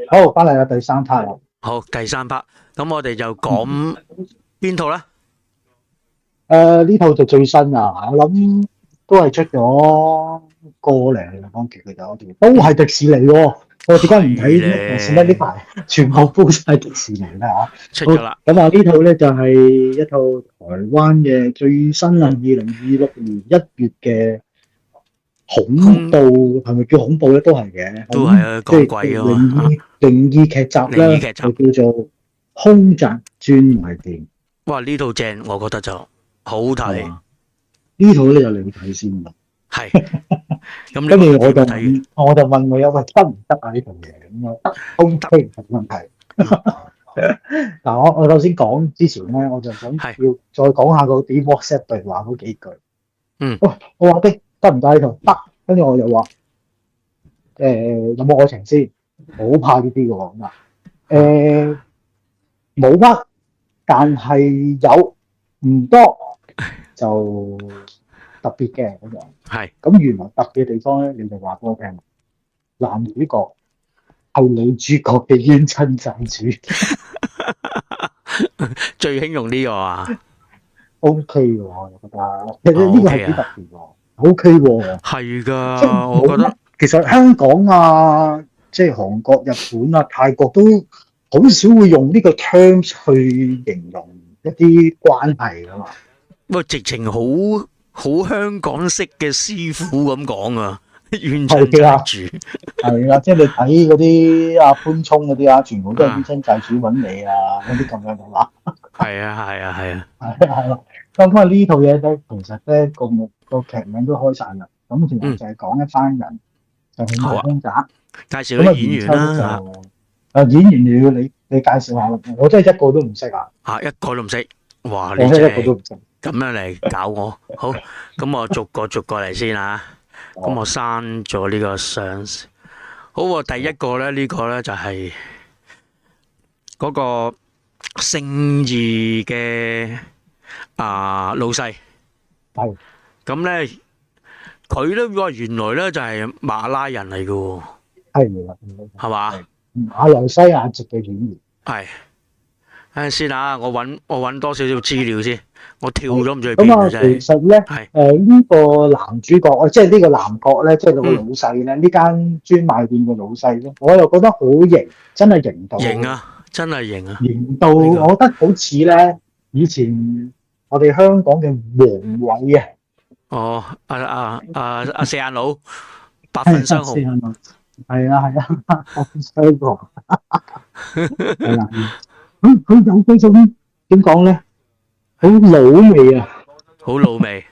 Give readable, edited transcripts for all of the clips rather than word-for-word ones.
好，翻嚟啦，第三 part 啦。好，第三 part，咁我哋就講邊套咧？呢套就最新啊，我諗都係出咗個零兩個月嘅咋，都係迪士尼喎。我點解唔睇 Netflix 咧？呢排全部煲晒迪士尼啦嚇。出咗啦。咁啊，呢套咧就係一套台灣嘅最新啊，2026年1月嘅恐怖，係咪叫恐怖咧？都係嘅，都係啊，講鬼啊嘛。靈異劇集咧，就叫做《兇宅專賣店》。哇！呢套正，我覺得就好睇。呢套咧就你睇先啦。係。咁跟住我就問佢喂，得唔得啊？呢套嘢咁樣得 OK 冇問題。嗱，我首先講之前咧，我就想要再講下嗰啲 WhatsApp 對話嗰幾句。喂，我話得唔得呢套？得。跟住我就話有冇愛情先？好怕呢啲嘅喎咁啊。冇乜，但係有唔多就特別嘅咁樣。係。咁原來特別嘅地方咧，你就話俾我聽，男主角係女主角嘅冤親債主。最興用呢個啊 ？OK 喎，我覺得。其實呢個係幾特別喎。OK 喎。係㗎，我覺得。其實香港啊，即係韓國、日本啊、泰國都好少會用呢個 terms 去形容一啲關係㗎嘛。喂，直情好香港式嘅師傅咁講啊，冤親債主。係啦，即係你睇嗰啲阿潘聰嗰啲啊，全部都係冤親債主揾你啊，嗰啲咁樣嘅話。係啊，係啊，係啊。係咯。咁呢套嘢咧，其實咧個劇名都開晒啦。咁其實就係講一班人就去賣兇宅。介紹啲演員啦。演員你要你介紹下，我真係一個都唔識啊。一個都唔識。哇！你真係一個都唔識。咁樣嚟搞我，好，咁我逐個嚟先啊。咁我刪咗呢個相。好喎，第一個咧，呢個咧就係嗰個姓義嘅老細。係。咁咧，佢咧話原來咧就係馬拉人嚟嘅喎。係啦。係嘛？馬來西亞籍嘅演員。係。睇下先啊，我揾多少少資料先，我跳咗唔知去邊啊！真係。其實咧，呢個男主角，即係呢個男角咧，即係個老細咧，呢間專賣店嘅老細咧，我又覺得好型，真係型到。型啊！真係型啊！型到，我覺得好似咧，以前我哋香港嘅王偉啊。哦，四眼佬，百分雙雄。係啊，百分雙雄。係啦。佢有嗰種點講咧，好老味啊！好老味，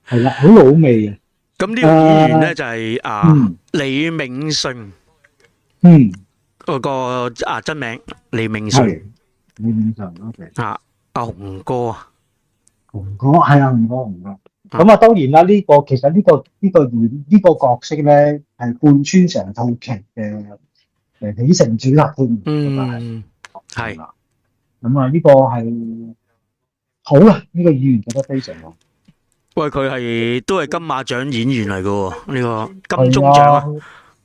係啦，好老味啊！咁呢個演員咧就係李銘順，嗰個真名李銘順。李銘順，OK。阿雄哥啊，雄哥係啊，雄哥。咁啊，當然啦，其實呢個角色咧係貫穿成套劇嘅起承轉合添。係。咁啊，呢個係好啊！呢個演員做得非常好。喂，佢都係金馬獎演員嚟嘅喎，呢個金鐘獎啊，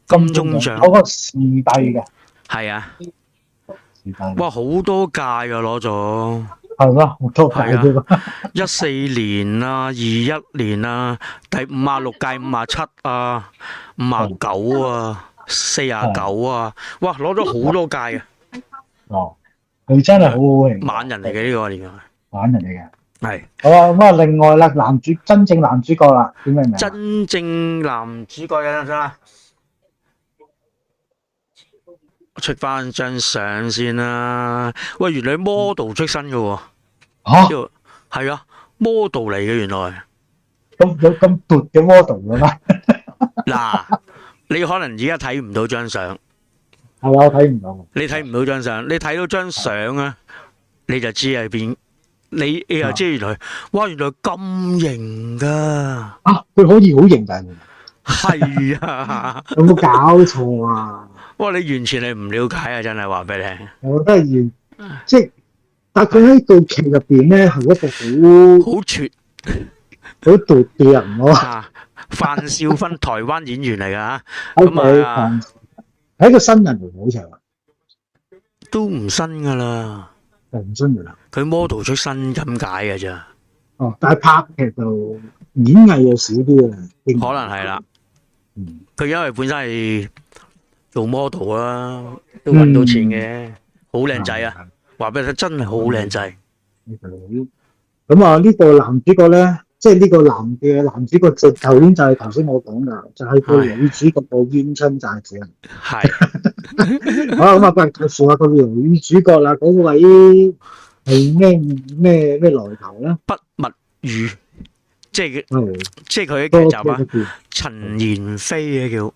金鐘獎。嗰個視帝嘅。係啊。視帝。哇，好多屆啊，攞咗。係咯，好多屆啫。14年啊，21年啊，第56屆、57啊、59啊、49啊，哇，攞咗好多屆啊！佢真係好好型，猛人嚟嘅呢個，原來猛人嚟嘅。係。好啊，咁啊，另外啦，真正男主角啦，叫咩名？真正男主角有冇想啊？出翻張相先啦。喂，原來 model 出身嘅喎。嚇？係啊 ，model 嚟嘅原來。咁有咁奪嘅 model 嘅咩？嗱，你可能而家睇唔到張相。係啊，我睇唔到。你睇唔到張相，你睇到張相啊，你就知係邊。你又知原來，哇，原來咁型噶。啊，佢可以好型㗎。係啊。有冇搞錯啊？哇，你完全係唔了解啊！真係話俾你聽。我覺得要即係，但佢喺套劇入邊咧係一個好絕、好奪嘅人咯。范少芬台灣演員嚟㗎嚇。咁啊。係一個新人嚟，好似係嘛？都唔新噶啦，唔新噶啦。佢 model 出身咁解嘅咋。哦，但係拍劇就演藝就少啲啦，可能係啦。佢因為本身係做 model 啦，都揾到錢嘅，好靚仔啊！話俾你聽，真係好靚仔。咁啊，呢個男主角咧，即係呢個男主角就頭先就係頭先我講噶，就係個女主角個冤親債主。係。好咁啊，佢符合個女主角啦，嗰位係咩來頭咧？不物語，即係佢嘅劇集啊，陳妍霏嘅叫。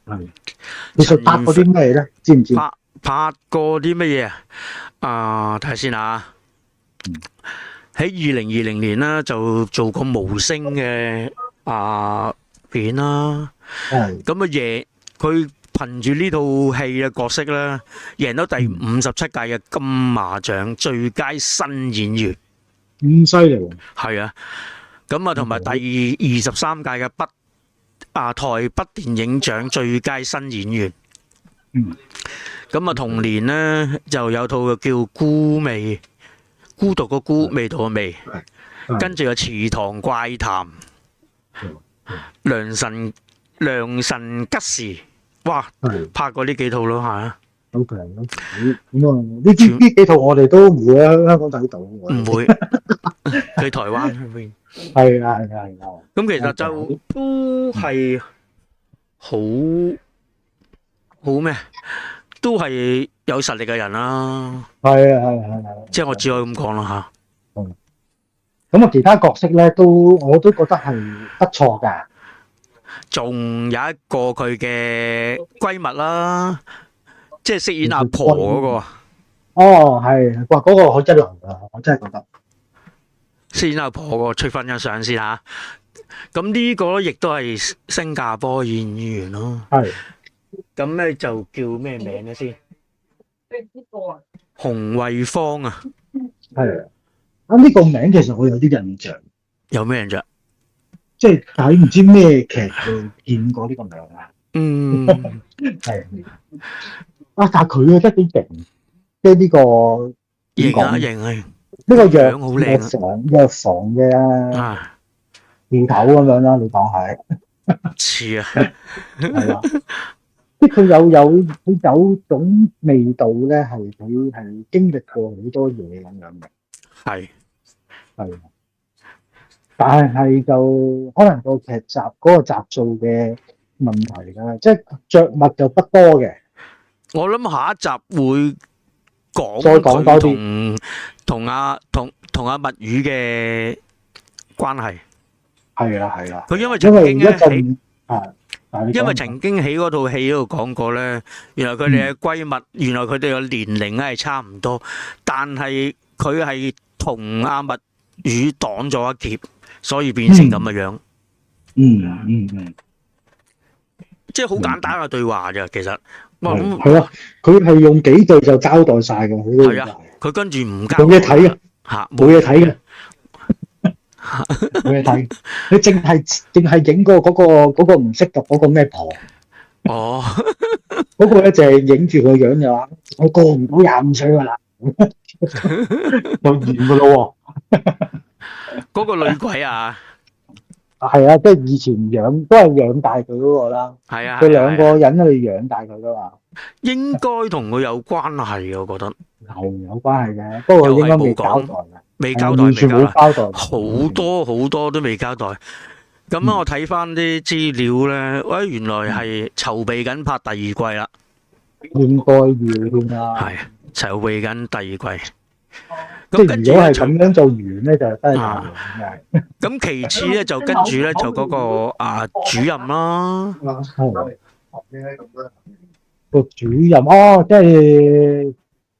係。其實拍過啲咩咧？知唔知？拍過啲乜嘢啊？睇下先啊。喺2020年啦，就做過無聲嘅片啦。係。咁啊佢憑住呢套戲嘅角色咧，贏到第57屆嘅金馬獎最佳新演員。咁犀利喎！係啊。咁啊，同埋第23屆嘅台北電影獎最佳新演員。咁啊，同年咧就有套叫《孤味》。孤獨個孤，味道個味，跟住有《池塘怪談》，良辰吉時，哇！拍過呢幾套咯，係啊。OK，咁啊，呢幾套我哋都唔會喺香港睇到。唔會，去台灣嗰邊。係啊。咁其實就都係好咩？都係有實力嘅人啦。係啊。即係我只可以咁講啦嚇。咁啊，其他角色咧我都覺得係不錯㗎。仲有一個佢嘅閨蜜啦，即係飾演阿婆嗰個。哦，係，哇，嗰個好質流㗎，我真係覺得。飾演阿婆嗰個出翻張相先嚇。咁呢個亦都係新加坡演員咯。係。咁咧就叫咩名咧先？洪惠芳啊。係啊，呢個名其實我有啲印象。有咩印象？即係喺唔知咩劇度見過呢個名啊。係。但係佢真係幾勁，即係呢個型啊！呢個藥房嘅調頭咁樣啦，你講係。似啊。係啦。即係佢有種味道咧，係佢係經歷過好多嘢咁樣嘅。係。但係就可能個劇集嗰個集數嘅問題啦，即係着墨就不多嘅。我諗下一集會再講多啲同阿墨魚嘅關係。係啦。佢因為曾經喺嗰套戲嗰度講過咧，原來佢哋嘅閨蜜，原來佢哋嘅年齡咧係差唔多，但係佢係同阿墨魚擋咗一劫，所以變成咁嘅樣。即係好簡單嘅對話啫，其實。係啊，佢係用幾句就交代晒嘅。係啊，佢跟住唔交代。冇嘢睇嘅。嚇，冇嘢睇嘅。冇嘢睇，你淨係影過嗰個唔識讀嗰個咩婆。哦，嗰個咧就係影住個樣就話，我過唔到25歲㗎啦，就完㗎咯喎。嗰個女鬼啊！係啊，即係以前都係養大佢嗰個啦。係啊，佢兩個人去養大佢㗎嘛。應該同佢有關係嘅，我覺得。係有關係嘅，不過應該未交代嘅。未交代，好多都未交代。咁我睇翻啲資料咧，喂，原來係籌備緊拍第二季啦。應該要添啦。係籌備緊第二季。即係如果係咁樣做完咧，就真係大鑊嘅。咁其次咧，就跟住咧就嗰個主任啦。個主任即係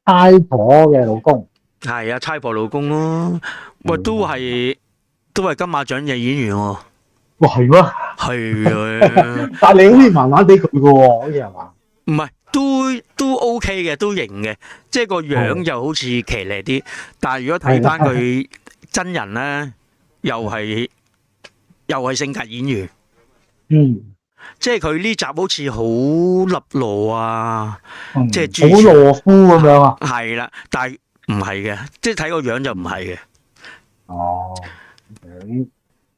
太婆嘅老公。係啊，差婆老公咯，喂，都係金馬獎嘅演員喎。哇，係咩？係啊，但係你好似麻麻地佢嘅喎，好似係嘛？唔係，都 OK 嘅，都型嘅，即係個樣又好似騎呢啲，但係如果睇翻佢真人咧，又係性格演員。即係佢呢集好似好立羅啊，即係好懦夫咁樣啊。係啦，但係唔係嘅，即係睇個樣就唔係嘅。哦，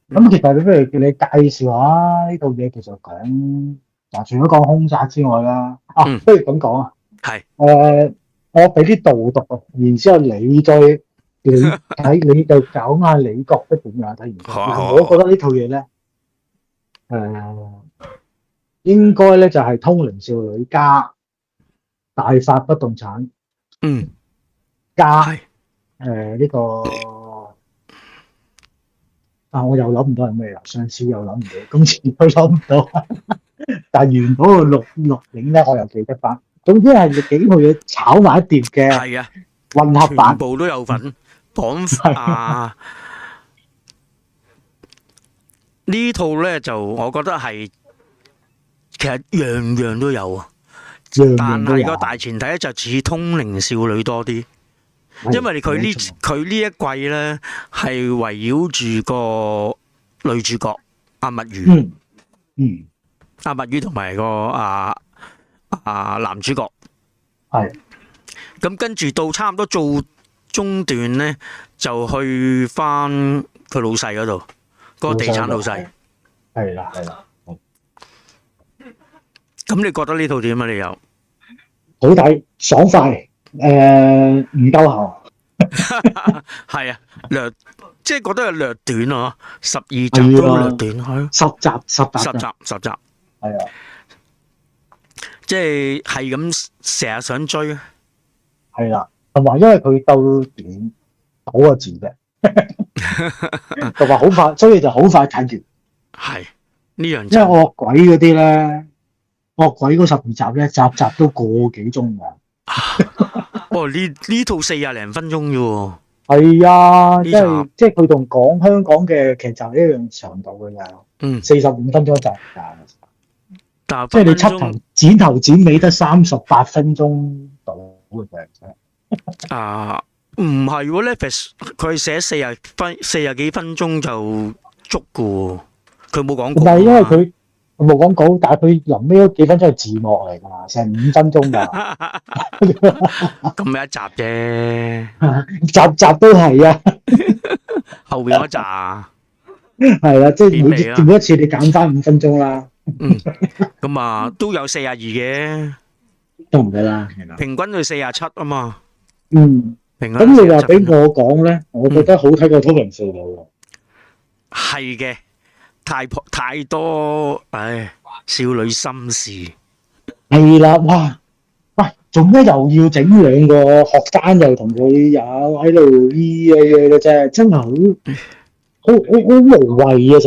咁其實你不如你介紹下呢套嘢，其實講嗱，除咗講兇殺之外啦，不如咁講啊。係。我俾啲導讀啊，然之後你再睇，你就講下你覺得點樣睇完。嗱，我覺得呢套嘢咧，應該咧就係通靈少女加大發不動產，加呢個我又諗唔到係咩啦，上次又諗唔到，今次都諗唔到，但係原嗰個錄影咧，我又記得翻。總之係幾套嘢炒埋一碟嘅，係啊，混合版，全部都有份講啊！呢套咧就我覺得係其實樣樣都有啊，但係個大前提咧就似通靈少女多啲，因為佢呢一季咧係圍繞住個女主角阿墨魚，阿墨魚同埋個男主角，係咁跟住到差唔多做中段咧，就去翻佢老細嗰度，嗰個地產老細。係啦。咁你覺得呢套點啊？你又好睇，爽快，唔夠喉。係啊，即係覺得係略短啊，12集都略短，係10集，係啊。即係咁成日想追，係啦，同埋因為佢鬥短9個字啫，同埋好快，所以就好快睇完。係呢樣，因為惡鬼嗰啲咧，惡鬼嗰12集咧，集集都個幾鐘㗎。呢套40零分鐘啫喎。係啊，即係佢同講香港嘅劇集一樣長度㗎咋。45分鐘一集㗎。即係你剪頭剪尾得38分鐘到嘅啫。唔係喎 Netflix 佢寫40幾分鐘就足㗎喎，佢冇講過。唔係因為佢冇講稿，但係佢臨尾嗰幾分鐘係字幕嚟㗎，成5分鐘㗎。咁咪一集啫，集都係啊。後邊嗰集係啦，即係每一次你減翻5分鐘啦。咁都有42嘅，都唔得啦，平均佢47啊嘛。咁你話俾我講咧，我覺得好睇過《通靈少女》喎。係嘅，太多少女心事。係啦，哇！喂，做咩又要整2個學生又同佢有喺度嘅啫？真係好無謂啊！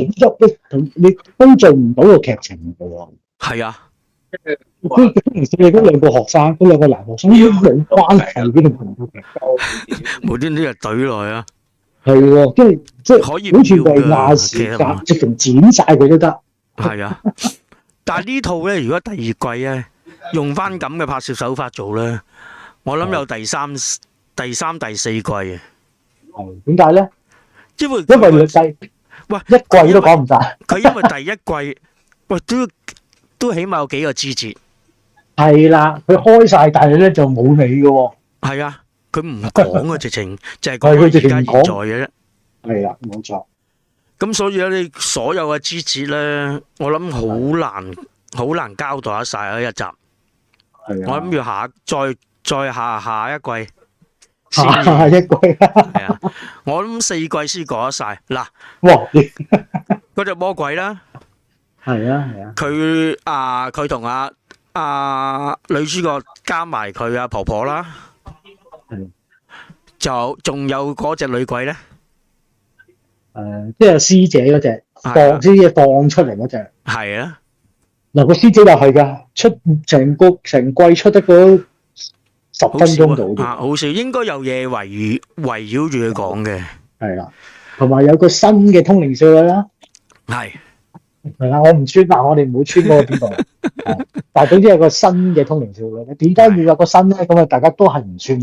成你都做唔到個劇情嘅喎。係啊，你嗰2個學生，嗰2個男學生冇關係，邊度同佢劇無端端就懟落去啊！係喎，即係可以好似為亞視夾，直情剪晒佢都得。係啊，但係呢套咧，如果第2季咧用翻咁嘅拍攝手法做咧，我諗有第三、第4季嘅。點解咧？因為你一季都講唔晒。佢因為第1季都起碼有幾個枝節。係啦，佢開晒，但係咧就冇尾嘅喎。係啊，佢唔講啊，直情就係講而家現在嘅啫。係啦，冇錯。咁所以咧，你所有嘅枝節咧，我諗好難交代得晒啊一集。係啊。我諗要再下一季。下一季係啊，我諗4季先講得晒。嗱，哇！嗰隻魔鬼啦，係啊，佢同女主角加埋佢阿婆婆啦，仲有嗰隻女鬼咧，即係師姐嗰隻，師姐放出嚟嗰隻，係啊。嗱，個師姐又係噶，出成季出得嗰10分鐘到，好少，應該有嘢圍繞住佢講嘅。係啦，同埋有個新嘅通靈少女啦。係啦，我唔穿，但我哋唔好穿嗰個邊度。但係總之有個新嘅通靈少女，點解要有個新咧？咁啊，大家都係唔穿。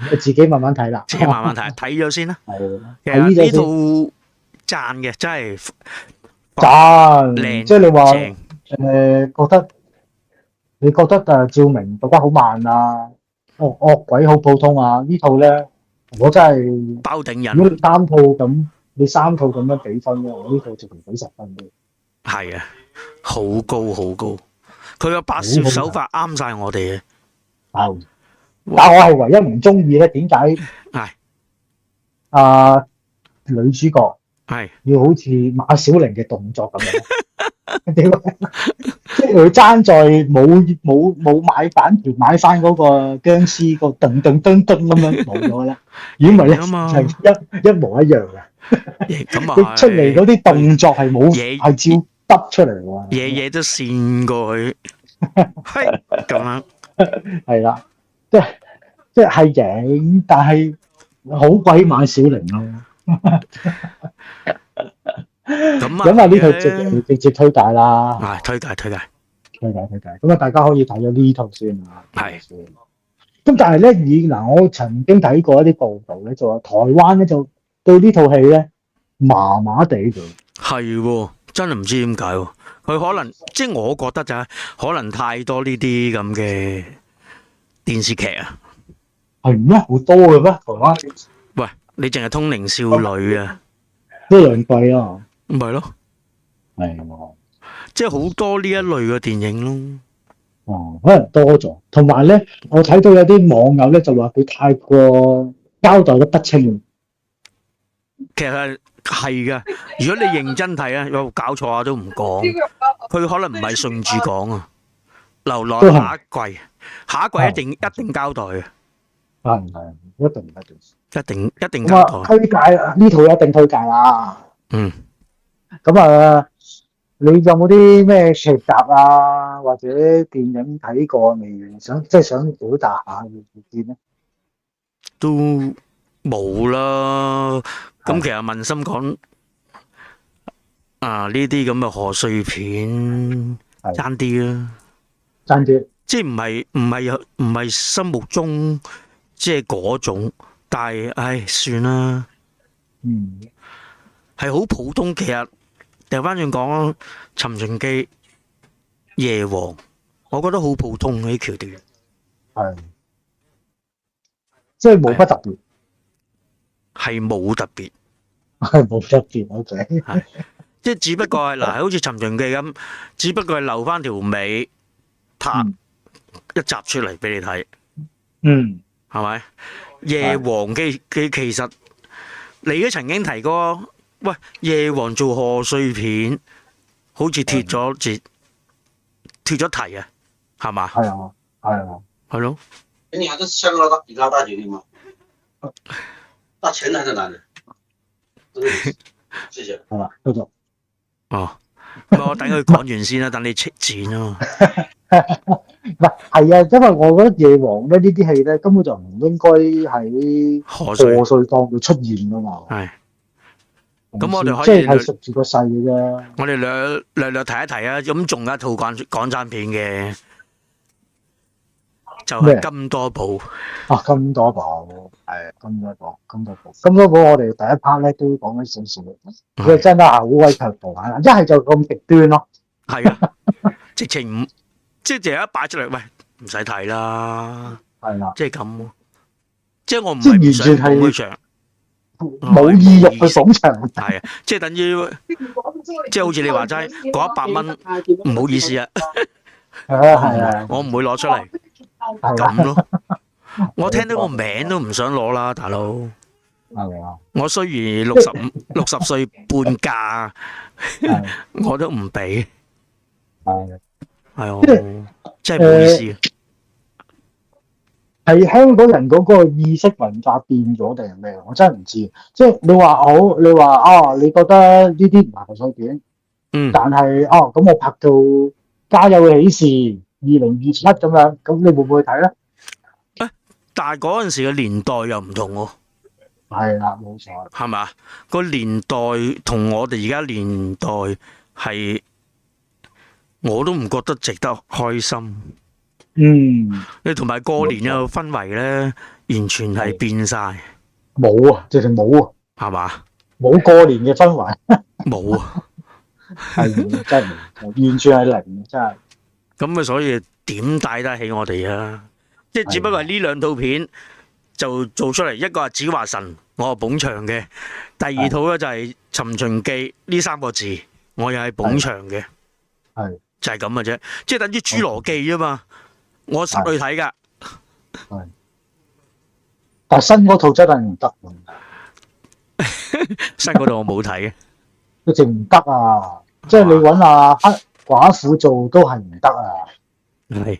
你自己慢慢睇啦。自己慢慢睇，睇咗先啦。係。其實呢套讚嘅，真係讚，靚即係你話正你覺得趙明讀得好慢啊，惡鬼好普通啊？呢套咧，我真係包頂人。如果你三套咁樣比分咧，我呢套直情俾10分嘅。係啊，好高好高，佢個拍攝手法啱晒我哋嘅。係，但我係唯一唔中意咧，點解係女主角係要好似馬小玲嘅動作咁樣？點解？即係佢爭在冇買版權買翻嗰個殭屍個噔噔噔噔咁樣冇咗咧，如果唔係咧係一模一樣嘅。咁啊，佢出嚟嗰啲動作係冇係照得出嚟喎，嘢都跣過去，係咁樣。係啦，即係型，但係好鬼馬小玲咯。咁啊，呢套直接推介啦。係推介。咁啊，大家可以睇咗呢套先啊。係。咁但係咧，我曾經睇過一啲報道咧，就話台灣咧就對呢套戲咧麻麻地嘅。係喎，真係唔知點解喎。佢可能即係我覺得就係可能太多呢啲咁嘅電視劇啊。係咩？好多嘅咩？台灣？喂，你淨係通靈少女啊？都兩季啊。唔係咯。係喎。即係好多呢一類嘅電影咯。哦，可能多咗，同埋咧，我睇到有啲網友咧就話佢太過交代得不清。其實係噶，如果你認真睇啊，有搞錯啊都唔講，佢可能唔係順住講啊，留落下一季，下一季一定交代嘅。係，一定交代。推介呢套一定推介啦。嗯。咁啊，你有冇啲咩劇集啊，或者電影睇過未？想表達下意見咧？都冇啦。咁其實問心講呢啲咁嘅賀歲片爭啲啦，爭啲，即係唔係心目中即係嗰種，但係唉算啦。嗯，係好普通。其實掉返轉講，尋秦記、夜王，我覺得好普通嗰啲橋段，係即係冇乜特別，係冇特別，係冇特別。OK，係即係只不過係嗱，好似尋秦記咁，只不過係留返條尾拍一集出嚟俾你睇。嗯，係咪？夜王嘅其實你都曾經提過，喂，夜王做賀歲片，好似脫咗題啊，係嘛？係啊，係咯。你還是香港比較大決定嗎？大錢還是男人？謝謝。係嘛，多謝。哦，我等佢講完先啦，等你出錢啊嘛。唔係啊，因為我覺得夜王咧呢啲戲咧根本就唔應該喺賀歲檔度出現噶嘛。係。咁我哋可以即係熟住個勢嘅啫。我哋略提一提啊，咁仲有一套港產片嘅，就係金多寶。金多寶係金多寶，我哋第一 part 咧都講咗少少，佢真係好鬼強暴啊！一係就咁極端咯。係啊，直情唔即係淨係一擺出嚟，喂，唔使睇啦。係啦，即係咁，即係我唔係唔想捧佢場。冇意欲去捧場，係啊，即係等於，即係好似你話齋嗰100蚊，唔好意思啊，我唔會攞出嚟，咁咯。我聽到個名都唔想攞啦，大佬。我雖然60歲半價，我都唔俾。係啊，真係唔好意思。係香港人嗰個意識文化變咗定係咩？我真係唔知。即係你話好，你話你覺得呢啲唔係賀歲片，但係咁我拍到《家有喜事》2027咁樣，咁你會唔會睇咧？但係嗰陣時嘅年代又唔同喎。係啦，冇錯。係嘛？個年代同我哋而家年代係，我都唔覺得值得開心。你同埋過年嘅氛圍咧，完全係變晒。冇啊，直情冇啊，係嘛？冇過年嘅氛圍。冇啊，係真係完全係零，真係。咁啊，所以點帶得起我哋啊？即係只不過係呢兩套片就做出嚟，一個係子華神，我係捧場嘅；第二套咧就係《尋秦記》呢三個字，我又係捧場嘅。係就係咁嘅啫，即係等於《侏羅紀》啊嘛，我實去睇㗎。係，但係新嗰套真係唔得新嗰套我冇睇嘅，一直唔得啊！即係你揾阿黑寡婦做都係唔得啊！係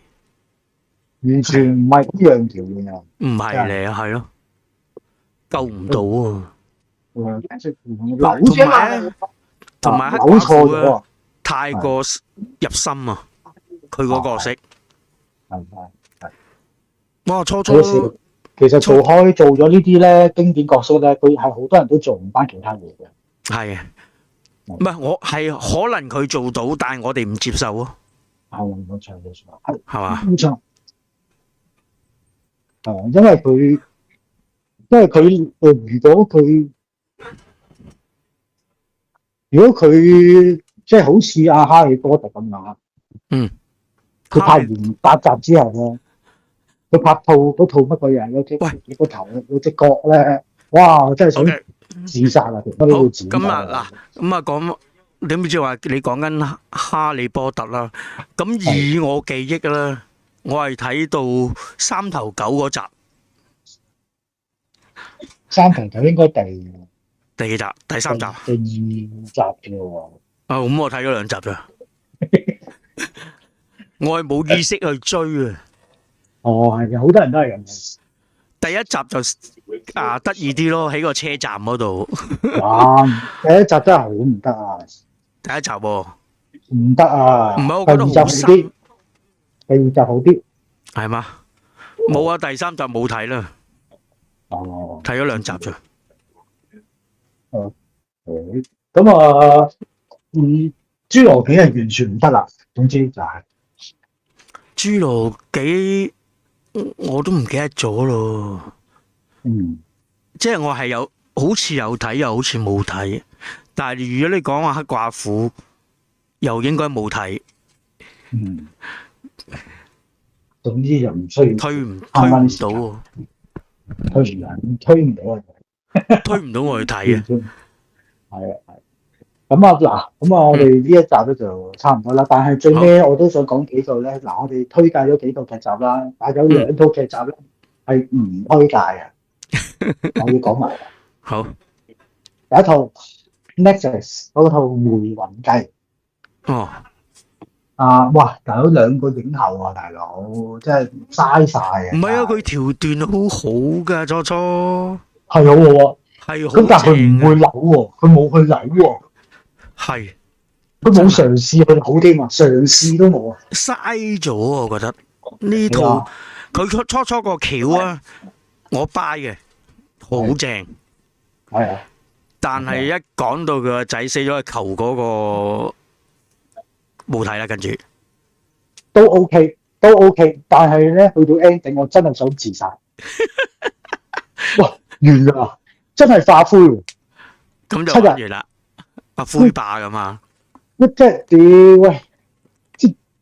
完全唔係呢樣條嘢啊！唔係咧？係咯，救唔到啊！扭啫嘛，同埋黑扭寡婦啊，錯咗，太過入心啊！佢個角色，係哇初初其實做咗呢啲咧經典角色咧，佢係好多人都做唔翻其他嘢嘅。係唔係我係可能佢做到，但係我哋唔接受啊。係冇錯冇錯，係嘛？冇錯。因為佢如果佢即係好似阿哈利波特咁樣啊，佢拍完8集之後咧，佢拍嗰套乜鬼嘢？有個頭，有隻腳咧，哇！我真係想自殺啊！好咁啊嗱，咁啊講點知話你講緊哈利波特啦？咁以我記憶啦，我係睇到三頭狗嗰集。三頭狗應該第幾集？第三集？第2集嘅喎。咁我睇咗2集咋。我係冇意識去追啊。係嘅，好多人都係咁。第一集就得意啲咯，喺個車站嗰度。哇！第一集真係好唔得啊！第一集喎，唔得啊！唔係我覺得好深。第2集好啲。係嘛？冇啊！第3集冇睇啦。睇咗2集咋。咁啊，侏羅紀係完全唔得啦。總之就係侏羅紀，我都唔記得咗咯。即係我係好似有睇，又好似冇睇。但係如果你講話黑寡婦，又應該冇睇。總之就唔需要推唔到喎。推唔到啊！推唔到我去睇啊！係啊，咁啊嗱，我哋呢一集咧就差唔多啦。但係最尾我都想講幾句咧。嗱，我哋推介咗幾套劇集啦，但係有2套劇集咧係唔推介嘅。我要講埋。好，第一套 Netflix 嗰套《回魂計》。哇！大佬2個影后啊，大佬真係嘥晒啊！唔係啊，佢條段好好噶，初初係好喎，係好正。咁但係佢唔會扭喎，佢冇去扭喎。係，佢冇嘗試去扭添啊，嘗試都冇啊，嘥咗我覺得呢套佢初初個橋啊，我 buy 嘅，好正。係啊，但係一講到佢個仔死咗去求嗰個。冇睇啦，跟住都 OK，但係咧去到 ending，我真係想自殺。哇，完啦，真係化灰喎。咁就完啦，灰霸咁嘛。即係屌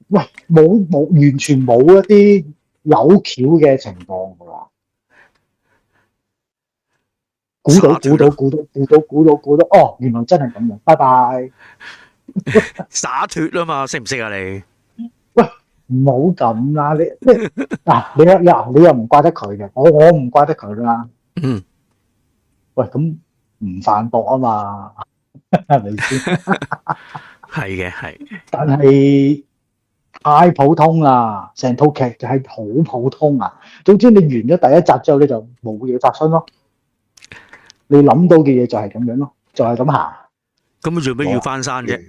喂，冇完全冇一啲扭橋嘅情況㗎啦。估到，哦，原來真係咁樣。拜拜。灑脫啊嘛，識唔識啊你？喂，唔好咁啦，你又唔怪得佢嘅，我唔怪得佢啦。喂，咁唔反駁啊嘛，係咪先？係嘅。但係太普通啦，成套劇就係好普通啊。總之你完咗第一集之後，你就冇嘢發生咯。你諗到嘅嘢就係咁樣咯，就係咁行。咁佢做咩要翻山啫？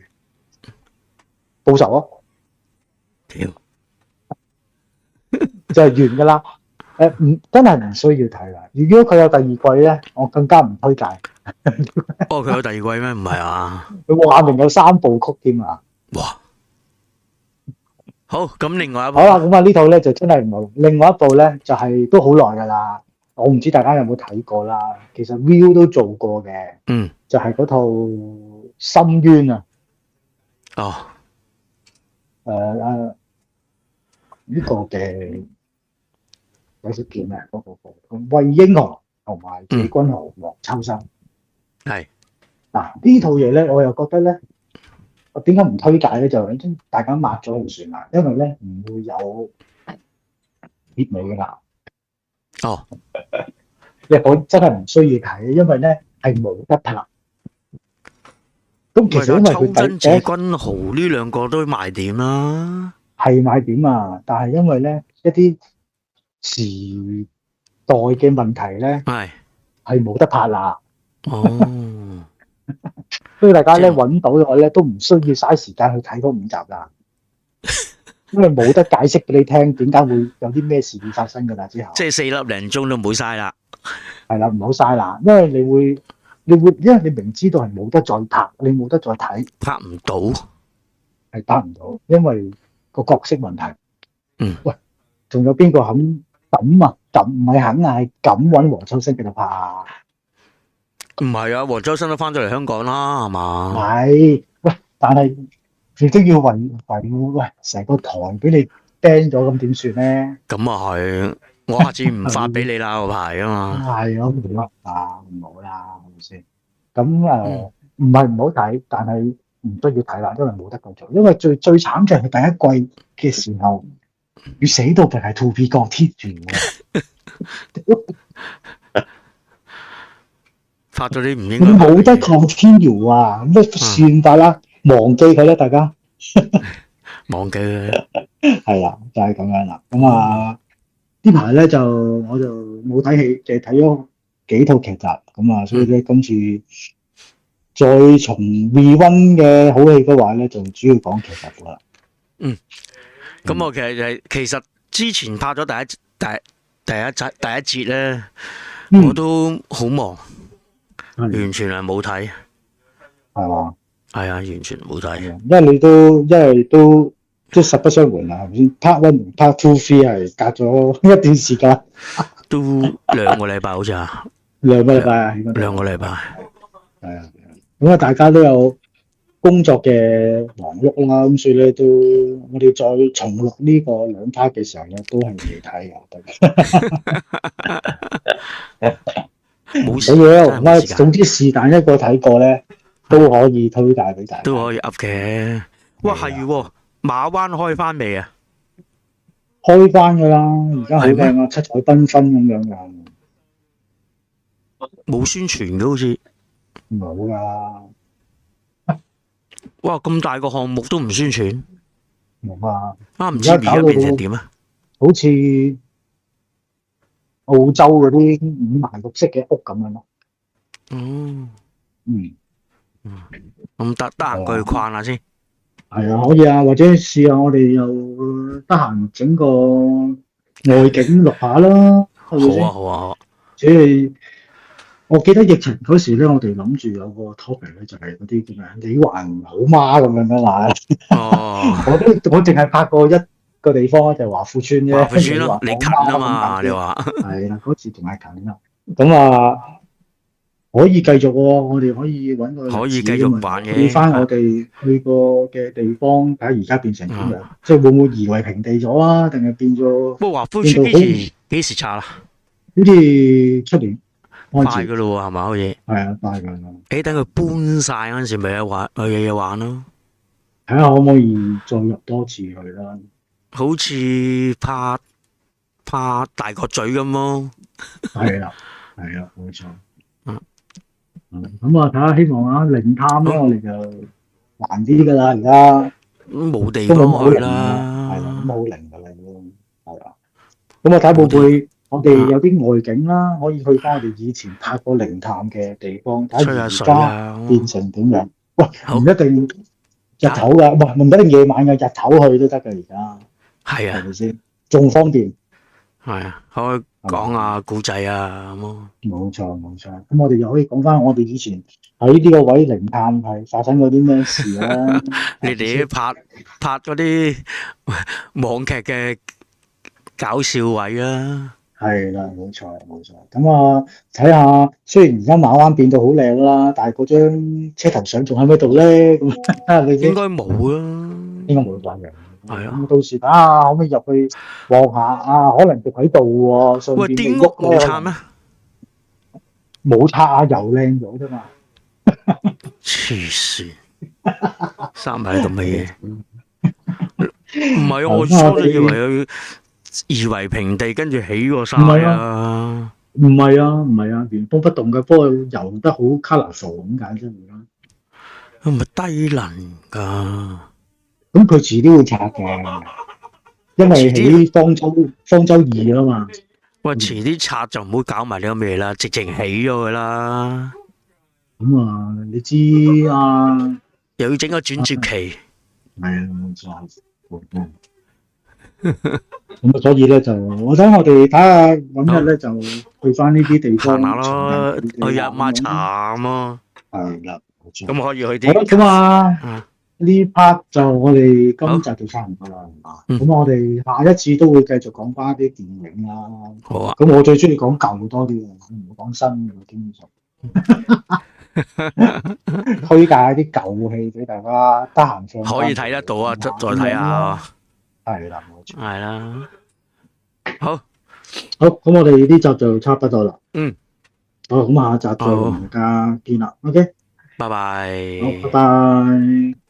報仇咯，屌，就係完噶啦。真係唔需要睇啦。如果佢有第2季咧，我更加唔推介。佢有第2季咩？唔係啊？佢話明有3部曲添啊！哇，好，咁另外一部好啦，咁呢套咧就真係唔好。另外一部咧就係都好耐噶啦。我唔知大家有冇睇過啦。其實 Viu 都做過嘅，就係嗰套《深淵》啊。哦，呢個嘅有隻叫咩？嗰個魏英豪同埋謝君豪、黃秋生。係嗱呢套嘢咧，我又覺得咧，我點解唔推介咧？就大家抹咗就算啦，因為咧唔會有結尾㗎啦。哦，我真係唔需要睇，因為咧係冇得拍。咁其實因為秋真、佢謝君豪呢兩個都賣點啦。係賣點啊，但係因為咧一啲時代嘅問題咧係冇得拍啦。哦，所以大家咧揾到嘅話咧都唔需要嘥時間去睇嗰5集啦，因為冇得解釋俾你聽點解會有啲咩事會發生㗎啦。之後即係4粒零鐘都唔好嘥啦。係啦，唔好嘥啦，因為你會，因為你明知道係冇得再拍，你冇得再睇，拍唔到，係拍唔到，因為個角色問題。喂，仲有邊個敢啊？唔係肯啊，係敢揾黃秋生繼續拍啊？唔係啊，黃秋生都翻咗嚟香港啦，係嘛？係，喂，但係亦都要維護，喂，成個台俾你 ban 咗，咁點算咧？咁啊係，我下次唔發俾你啦個牌啊嘛。係咯，唔好啦，唔好啦，係咪先？咁唔係唔好睇，但係唔需要睇啦，因為冇得繼續。因為最慘就係第一季嘅時候，要死到淨係 To Be 個貼住嘅，發咗啲唔應該冇得 continue 啊！咁算法啦，忘記佢啦，大家忘記佢。係啦，就係咁樣啦。咁呢排咧我就冇睇戲，淨係睇咗幾套劇集咁啊，所以咧今次再重 rewind 嘅好戲嘅話咧，就主要講劇集啦。咁我其實之前拍咗第一節咧，我都好忙，完全係冇睇。係嘛？係啊，完全冇睇。因為都即係實不相瞞啦，係咪先 ？Part 1同 Part 2、3係隔咗一段時間，都2個禮拜好似啊。兩個禮拜啊， 2個禮拜。係啊，咁大家都有工作嘅忙碌啦，咁所以咧我哋再重錄呢個2 part 嘅時候咧，都係未睇嘅。冇事。總之是但一個睇過咧，都可以推介俾大家。都可以 up 嘅。哇，係喎，馬灣開翻未啊？開翻噶啦，而家好靚啊，七彩繽紛咁樣噶。冇宣傳嘅好似。冇噶。哇，咁大個項目都唔宣傳？冇啊。唔知而家變成點啊？好似澳洲嗰啲5顏6色嘅屋咁樣咯。咁得閒過去逛下先。係啊，可以啊，或者試下我哋又得閒整個外景錄下啦。好啊，好啊，好啊。即係我記得疫情嗰時咧，我哋諗住有個 topic 咧，就係嗰啲叫咩？你還好嗎？咁樣噶嘛。我淨係拍過一個地方，就係華富村啫。華富村咯，你近啊嘛？你話係啦，嗰次仲係近啦。咁可以繼續喎，我哋可以揾個可以繼續玩嘅，去翻我哋去過嘅地方，睇下而家變成點樣，即係會唔會夷為平地咗啊？定係變咗？不過華富村幾時拆啦？好似出年快噶咯喎，係嘛？好似係啊，快噶啦。等佢搬晒嗰陣時，咪有嘢玩咯。睇下可唔可以再入多次去啦？好似拍大角咀咁咯。係啦，冇錯。咁睇下希望靈探咧，我哋就難啲噶啦，而家冇地方去啦，係啦，咁好靈噶啦，係啊。咁睇會唔會我哋有啲外景啦，可以去翻我哋以前拍過靈探嘅地方，睇下而家變成點樣？喂，唔一定日頭噶，唔一定夜晚嘅，日頭去都得噶，而家係啊，係咪先？仲方便。係啊，可以講下古仔啊咁咯。冇錯。咁我哋又可以講翻我哋以前喺呢個位靈探係發生過啲咩事啦。你哋拍嗰啲網劇嘅搞笑位啊。係啦，冇錯冇錯。咁啊，睇下，雖然而家馬灣變到好靚啦，但係嗰張車頭相仲喺咪度咧？咁係咪先？應該冇啊。應該冇關嘅。係啊。咁到時睇下可唔可以入去望下啊？可能仲喺度喎，上喂，邊啲屋未喐咧。冇拆咩？冇拆啊，又靚咗啫嘛。黐線，生埋啲咁嘅嘢。唔係啊，我初初以為佢夷為平地，跟住起過晒啊。唔係啊，唔係啊，原封不動嘅，不過油得好 colourful 咁解啫。佢唔係低能㗎。咁佢遲啲會拆嘅，因為起方舟2啊嘛。喂，遲啲拆就唔好搞埋呢咁嘢啦，直情起咗佢啦。咁啊，你知啊，又要整個轉接期。係啊，冇錯。咁啊，所以咧就，我想我哋睇下揾日咧就去翻呢啲地方行下咯，去日抹茶咯。係啦，冇錯。咁可以去好啦，啲。咁啊，呢 part 就我哋今集就差唔多啦。咁我哋下一次都會繼續講翻啲電影啦。好啊。咁我最中意講舊多啲嘅，唔好講新嘅，基本上。推介啲舊戲俾大家，得閒放可以睇得到啊，再睇下。係啦，冇錯。係啦。好，咁我哋呢集就差不多啦。好，咁下集再同大家見啦。OK，拜拜。好，拜拜。